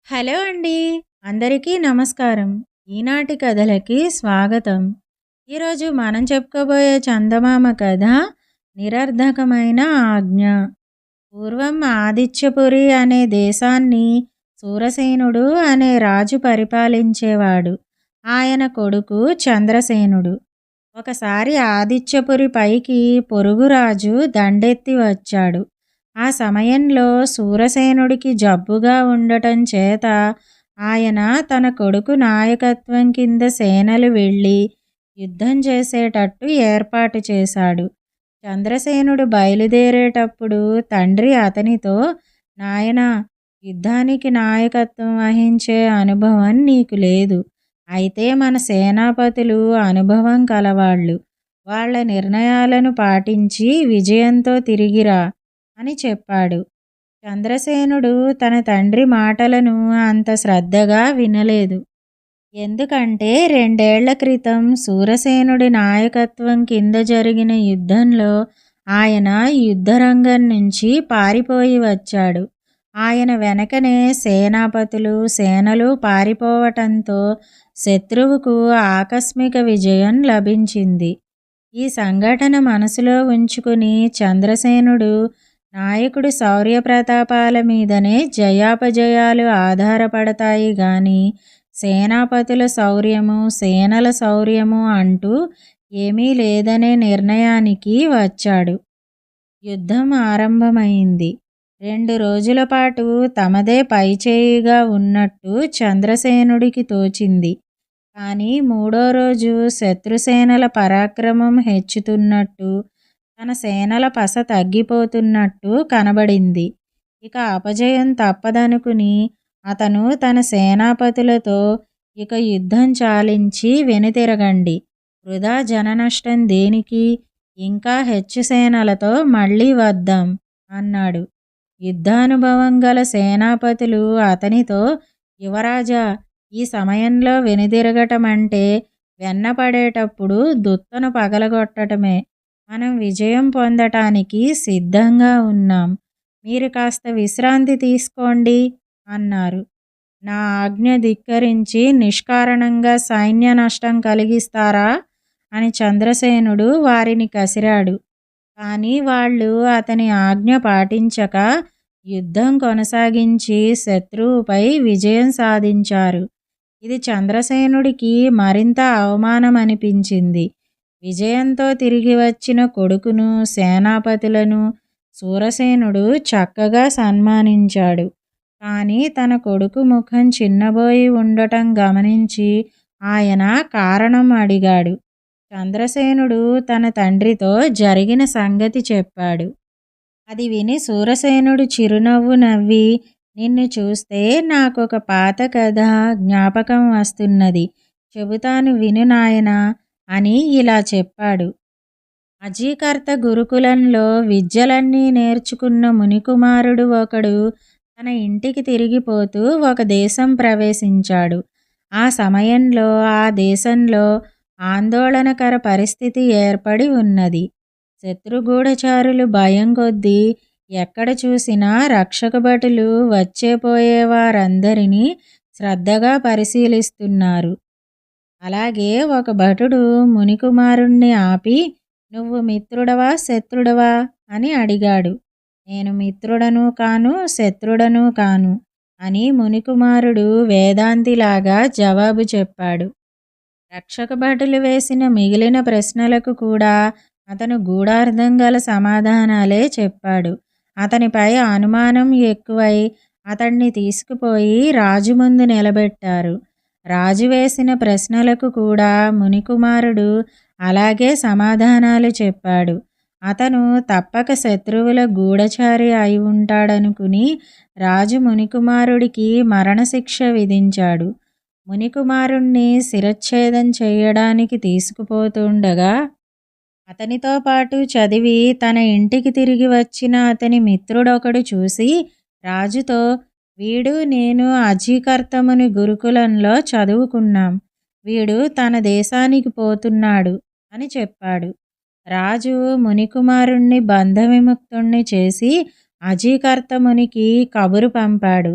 Hello అండి. అందరికీ నమస్కారం. ఈనాటి కథలకి స్వాగతం. ఈరోజు మనం చెప్పుకోబోయే చందమామ కథ నిరర్ధకమైన ఆజ్ఞ. పూర్వం ఆదిత్యపురి అనే దేశాన్ని సూరసేనుడు అనే రాజు పరిపాలించేవాడు. ఆయన కొడుకు చంద్రసేనుడు. ఒకసారి ఆదిత్యపురి పైకి పొరుగురాజు దండెత్తి వచ్చాడు. ఆ సమయంలో సూరసేనుడికి జబ్బుగా ఉండటం చేత ఆయన తన కొడుకు నాయకత్వం కింద సేనలు వెళ్ళి యుద్ధం చేసేటట్టు ఏర్పాటు చేశాడు. చంద్రసేనుడు బయలుదేరేటప్పుడు తండ్రి అతనితో, నాయనా, యుద్ధానికి నాయకత్వం వహించే అనుభవం నీకు లేదు. అయితే మన సేనాపతులు అనుభవం కలవాళ్ళు. వాళ్ళ నిర్ణయాలను పాటించి విజయంతో తిరిగిరా అని చెప్పాడు. చంద్రసేనుడు తన తండ్రి మాటలను అంత శ్రద్ధగా వినలేదు. ఎందుకంటే 2 ఏళ్ల క్రితం సూరసేనుడి నాయకత్వం కింద జరిగిన యుద్ధంలో ఆయన యుద్ధరంగం నుంచి పారిపోయి వచ్చాడు. ఆయన వెనకనే సేనాపతులు, సేనలు పారిపోవటంతో శత్రువుకు ఆకస్మిక విజయం లభించింది. ఈ సంఘటన మనసులో ఉంచుకుని చంద్రసేనుడు, నాయకుడి శౌర్యప్రతాపాల మీదనే జయాపజయాలు ఆధారపడతాయి గాని సేనాపతుల శౌర్యము, సేనల శౌర్యము అంటూ ఏమీ లేదనే నిర్ణయానికి వచ్చాడు. యుద్ధం ఆరంభమైంది. 2 రోజుల పాటు తమదే పైచేయిగా ఉన్నట్టు చంద్రసేనుడికి తోచింది. కానీ 3వ రోజు శత్రుసేనల పరాక్రమం హెచ్చుతున్నట్టు, తన సేనల పస తగ్గిపోతున్నట్టు కనబడింది. ఇక అపజయం తప్పదనుకుని అతను తన సేనాపతులతో, ఇక యుద్ధం చాలించి వెనుతిరగండి. వృధా జననష్టం దేనికి? ఇంకా హెచ్చు సేనలతో మళ్ళీ వద్దాం అన్నాడు. యుద్ధానుభవం గల సేనాపతులు అతనితో, యువరాజా, ఈ సమయంలో వెనుదిరగటమంటే వెన్నపడేటప్పుడు దుత్తను పగలగొట్టటమే. మనం విజయం పొందటానికి సిద్ధంగా ఉన్నాం. మీరు కాస్త విశ్రాంతి తీసుకోండి అన్నారు. నా ఆజ్ఞ ధిక్కరించి నిష్కారణంగా సైన్య నష్టం కలిగిస్తారా అని చంద్రసేనుడు వారిని కసిరాడు. కానీ వాళ్ళు అతని ఆజ్ఞ పాటించక యుద్ధం కొనసాగించి శత్రువుపై విజయం సాధించారు. ఇది చంద్రసేనుడికి మరింత అవమానమనిపించింది. విజయంతో తిరిగి వచ్చిన కొడుకును, సేనాపతులను సూరసేనుడు చక్కగా సన్మానించాడు. కానీ తన కొడుకు ముఖం చిన్నబోయి ఉండటం గమనించి ఆయన కారణం అడిగాడు. చంద్రసేనుడు తన తండ్రితో జరిగిన సంగతి చెప్పాడు. అది విని సూరసేనుడు చిరునవ్వు నవ్వి, నిన్ను చూస్తే నాకొక పాత కథ జ్ఞాపకం వస్తున్నది. చెబుతాను విను నాయనా అని ఇలా చెప్పాడు. అజీకర్త గురుకులంలో విద్యలన్నీ నేర్చుకున్న మునికుమారుడు ఒకడు తన ఇంటికి తిరిగిపోతూ ఒక దేశం ప్రవేశించాడు. ఆ సమయంలో ఆ దేశంలో ఆందోళనకర పరిస్థితి ఏర్పడి ఉన్నది. శత్రుగూఢచారులు భయం కొద్దీ ఎక్కడ చూసినా రక్షక భటులు వచ్చేపోయేవారందరినీ శ్రద్ధగా పరిశీలిస్తున్నారు. అలాగే ఒక భటుడు మునికుమారుణ్ణి ఆపి, నువ్వు మిత్రుడవా, శత్రుడవా అని అడిగాడు. నేను మిత్రుడను కాను, శత్రుడను కాను అని మునికుమారుడు వేదాంతిలాగా జవాబు చెప్పాడు. రక్షక భటులు వేసిన మిగిలిన ప్రశ్నలకు కూడా అతను గూఢార్థం గల సమాధానాలే చెప్పాడు. అతనిపై అనుమానం ఎక్కువై అతన్ని తీసుకుపోయి రాజు ముందు నిలబెట్టారు. రాజు వేసిన ప్రశ్నలకు కూడా మునికుమారుడు అలాగే సమాధానాలు చెప్పాడు. అతను తప్పక శత్రువుల గూఢచారి అయి ఉంటాడనుకుని రాజు మునికుమారుడికి మరణశిక్ష విధించాడు. మునికుమారుణ్ణి శిరచ్ఛేదం చేయడానికి తీసుకుపోతుండగా అతనితో పాటు చదివి తన ఇంటికి తిరిగి వచ్చిన అతని మిత్రుడొకడు చూసి రాజుతో, వీడు నేను అజీకర్తముని గురుకులంలో చదువుకున్నాం. వీడు తన దేశానికి పోతున్నాడు అని చెప్పాడు. రాజు మునికుమారుణ్ణి బంధవిముక్తుణ్ణి చేసి అజీకర్తమునికి కబురు పంపాడు.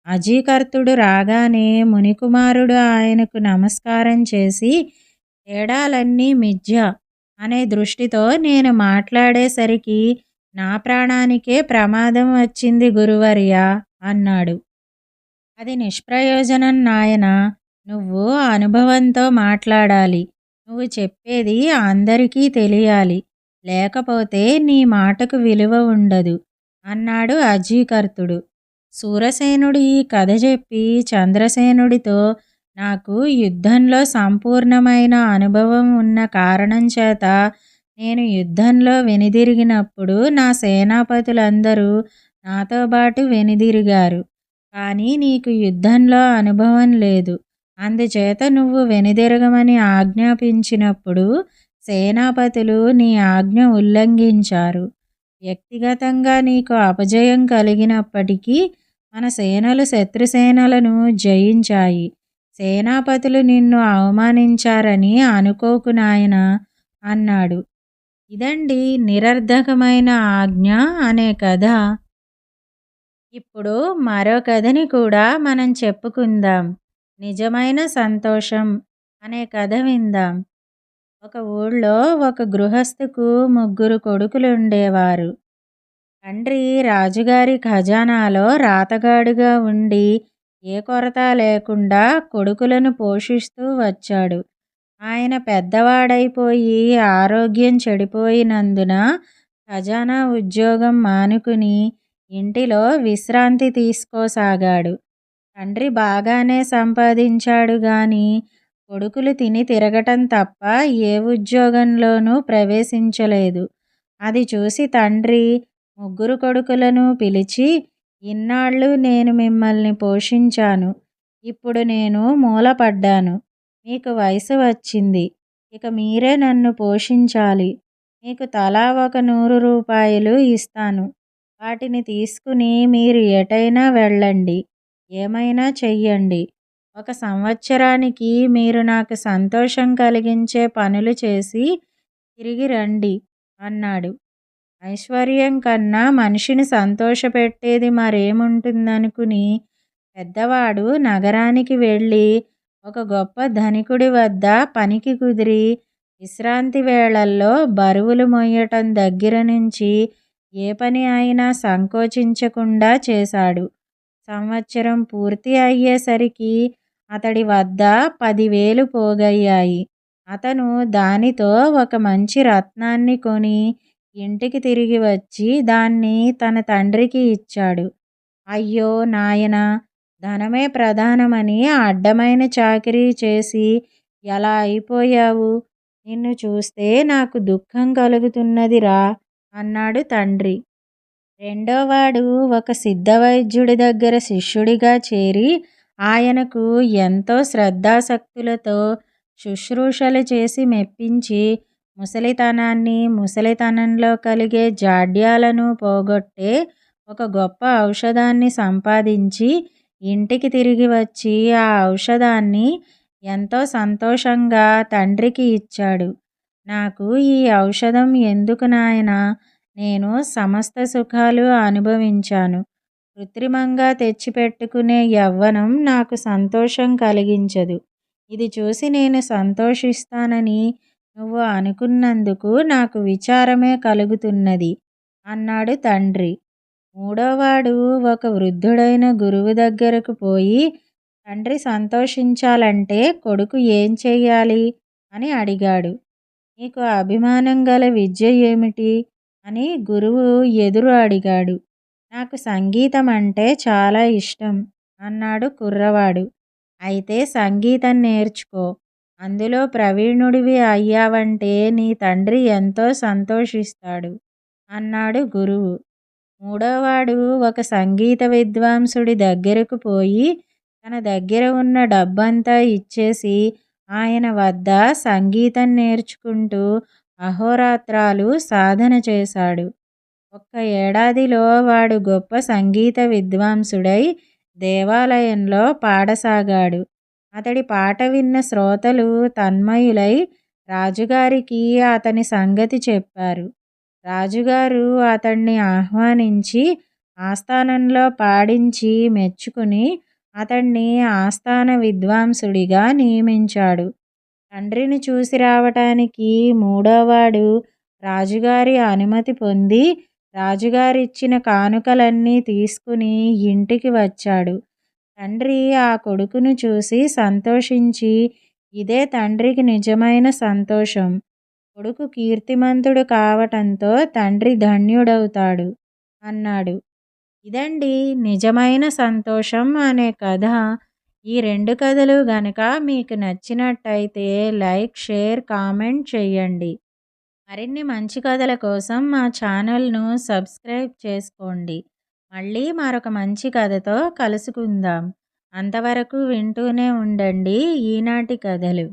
అజీకర్తుడు రాగానే మునికుమారుడు ఆయనకు నమస్కారం చేసి, తేడాలన్నీ మిథ్య అనే దృష్టితో నేను మాట్లాడేసరికి నా ప్రాణానికే ప్రమాదం వచ్చింది గురువర్యా అన్నాడు. అది నిష్ప్రయోజనం నాయనా. నువ్వు అనుభవంతో మాట్లాడాలి. నువ్వు చెప్పేది అందరికీ తెలియాలి. లేకపోతే నీ మాటకు విలువ ఉండదు అన్నాడు అజీకర్తుడు. శూరసేనుడు ఈ కథ చెప్పి చంద్రసేనుడితో, నాకు యుద్ధంలో సంపూర్ణమైన అనుభవం ఉన్న కారణం చేత నేను యుద్ధంలో వెనుదిరిగినప్పుడు నా సేనాపతులందరూ నాతో పాటు వెనుదిరిగారు. కానీ నీకు యుద్ధంలో అనుభవం లేదు. అందుచేత నువ్వు వెనుదిరగమని ఆజ్ఞాపించినప్పుడు సేనాపతులు నీ ఆజ్ఞ ఉల్లంఘించారు. వ్యక్తిగతంగా నీకు అపజయం కలిగినప్పటికీ మన సేనలు శత్రుసేనలను జయించాయి. సేనాపతులు నిన్ను అవమానించారని అనుకోకు నాయనా అన్నాడు. ఇదండి నిరర్ధకమైన ఆజ్ఞ అనే కథ. ఇప్పుడు మరో కథని కూడా మనం చెప్పుకుందాం. నిజమైన సంతోషం అనే కథ విందాం. ఒక ఊళ్ళో ఒక గృహస్థుకు 3 కొడుకులు ఉండేవారు. తండ్రి రాజుగారి ఖజానాలో రాతగాడుగా ఉండి ఏ కొరత లేకుండా కొడుకులను పోషిస్తూ వచ్చాడు. ఆయన పెద్దవాడైపోయి ఆరోగ్యం చెడిపోయినందున ఖజానా ఉద్యోగం మానుకుని ఇంటిలో విశ్రాంతి తీసుకోసాగాడు. తండ్రి బాగానే సంపాదించాడు గాని కొడుకులు తిని తిరగటం తప్ప ఏ ఉద్యోగంలోనూ ప్రవేశించలేదు. అది చూసి తండ్రి 3 కొడుకులను పిలిచి, ఇన్నాళ్ళు నేను మిమ్మల్ని పోషించాను. ఇప్పుడు నేను మూలపడ్డాను. మీకు వయసు వచ్చింది. ఇక మీరే నన్ను పోషించాలి. మీకు తలా ఒక 100 రూపాయలు ఇస్తాను. వాటిని తీసుకుని మీరు ఎటైనా వెళ్ళండి. ఏమైనా చెయ్యండి. 1 సంవత్సరానికి మీరు నాకు సంతోషం కలిగించే పనులు చేసి తిరిగి రండి అన్నాడు. ఐశ్వర్యం కన్నా మనిషిని సంతోషపెట్టేది మరేముంటుందనుకుని పెద్దవాడు నగరానికి వెళ్ళి ఒక గొప్ప ధనికుడి వద్ద పనికి కుదిరి విశ్రాంతి వేళల్లో బరువులు మోయటం దగ్గర నుంచి ఏ పని అయినా సంకోచించకుండా చేశాడు. సంవత్సరం పూర్తి అయ్యేసరికి అతడి వద్ద 10,000 పోగయ్యాయి. అతను దానితో ఒక మంచి రత్నాన్ని కొని ఇంటికి తిరిగి వచ్చి దాన్ని తన తండ్రికి ఇచ్చాడు. అయ్యో నాయనా, ధనమే ప్రధానమని అడ్డమైన చాకిరీ చేసి ఎలా అయిపోయావు? నిన్ను చూస్తే నాకు దుఃఖం కలుగుతున్నదిరా అన్నాడు తండ్రి. రెండోవాడు ఒక సిద్ధవైద్యుడి దగ్గర శిష్యుడిగా చేరి ఆయనకు ఎంతో శ్రద్ధాసక్తులతో శుశ్రూషలు చేసి మెప్పించి ముసలితనాన్ని, ముసలితనంలో కలిగే జాడ్యాలను పోగొట్టే ఒక గొప్ప ఔషధాన్ని సంపాదించి ఇంటికి తిరిగి వచ్చి ఆ ఔషధాన్ని ఎంతో సంతోషంగా తండ్రికి ఇచ్చాడు. నాకు ఈ ఔషధం ఎందుకు నాయనా? నేను సమస్త సుఖాలు అనుభవించాను. కృత్రిమంగా తెచ్చిపెట్టుకునే యవ్వనం నాకు సంతోషం కలిగించదు. ఇది చూసి నేను సంతోషిస్తానని నువ్వు అనుకున్నందుకు నాకు విచారమే కలుగుతున్నది అన్నాడు తండ్రి. మూడోవాడు ఒక వృద్ధుడైన గురువు దగ్గరకు పోయి, తండ్రి సంతోషించాలంటే కొడుకు ఏం చెయ్యాలి అని అడిగాడు. నీకు అభిమానం గల విద్య ఏమిటి అని గురువు ఎదురు అడిగాడు. నాకు సంగీతం అంటే చాలా ఇష్టం అన్నాడు కుర్రవాడు. అయితే సంగీతం నేర్చుకో. అందులో ప్రవీణుడివి అయ్యావంటే నీ తండ్రి ఎంతో సంతోషిస్తాడు అన్నాడు గురువు. మూడోవాడు ఒక సంగీత విద్వాంసుడి దగ్గరకు పోయి తన దగ్గర ఉన్న డబ్బంతా ఇచ్చేసి ఆయన వద్ద సంగీతం నేర్చుకుంటూ అహోరాత్రాలు సాధన చేశాడు. 1 ఏడాదిలో వాడు గొప్ప సంగీత విద్వాంసుడై దేవాలయంలో పాడసాగాడు. అతడి పాట విన్న శ్రోతలు తన్మయులై రాజుగారికి అతని సంగతి చెప్పారు. రాజుగారు అతన్ని ఆహ్వానించి ఆస్థానంలో పాడించి మెచ్చుకుని అతణ్ణి ఆస్థాన విద్వాంసుడిగా నియమించాడు. తండ్రిని చూసి రావటానికి మూడోవాడు రాజుగారి అనుమతి పొంది రాజుగారిచ్చిన కానుకలన్నీ తీసుకుని ఇంటికి వచ్చాడు. తండ్రి ఆ కొడుకును చూసి సంతోషించి, ఇదే తండ్రికి నిజమైన సంతోషం. కొడుకు కీర్తిమంతుడు కావటంతో తండ్రి ధన్యుడవుతాడు అన్నాడు. ఇదండి నిజమైన సంతోషం అనే కథ. ఈ 2 కథలు గనక మీకు నచ్చినట్టయితే లైక్, షేర్, కామెంట్ చేయండి. మరిన్ని మంచి కథల కోసం మా ఛానల్‌ను సబ్స్క్రైబ్ చేసుకోండి. మళ్ళీ మరొక మంచి కథతో కలుసుకుందాం. అంతవరకు వింటూనే ఉండండి ఈనాటి కథలు.